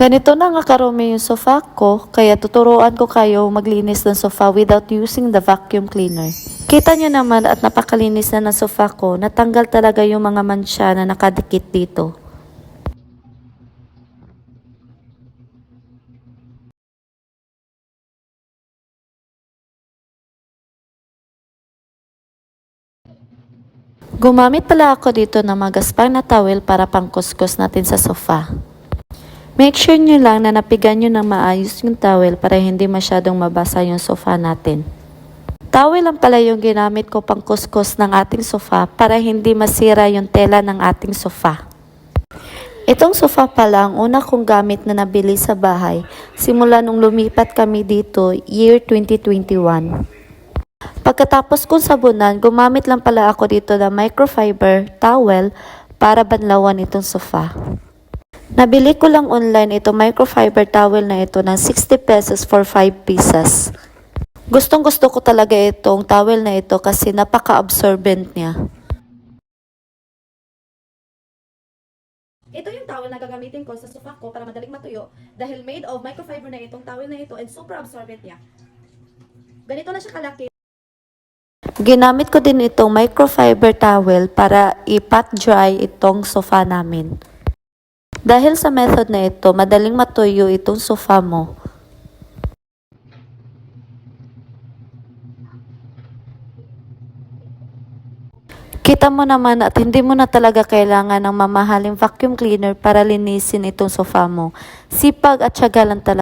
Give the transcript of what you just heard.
Ganito na nga karumi yung sofa ko, kaya tuturuan ko kayo maglinis ng sofa without using the vacuum cleaner. Kita nyo naman at napakalinis na ng sofa ko, natanggal talaga yung mga mansya na nakadikit dito. Gumamit pala ako dito ng magaspang na towel para pangkuskus natin sa sofa. Make sure nyo lang na napigan nyo ng maayos yung towel para hindi masyadong mabasa yung sofa natin. Towel lang pala yung ginamit ko pang kuskus ng ating sofa para hindi masira yung tela ng ating sofa. Itong sofa pala ang una kong gamit na nabili sa bahay simula nung lumipat kami dito year 2021. Pagkatapos kong sabunan, gumamit lang pala ako dito ng microfiber towel para banlawan itong sofa. Nabili ko lang online itong microfiber towel na ito ng 60 pesos for 5 pieces. Gustong gusto ko talaga itong towel na ito kasi napaka-absorbent niya. Ito yung towel na gagamitin ko sa sofa ko para madaling matuyo dahil made of microfiber na itong towel na ito and super absorbent niya. Ganito na siya kalaki. Ginamit ko din itong microfiber towel para i-pat dry itong sofa namin. Dahil sa method na ito, madaling matuyo itong sofa mo. Kita mo naman at hindi mo na talaga kailangan ng mamahaling vacuum cleaner para linisin itong sofa mo. Sipag at tiyaga lang talaga.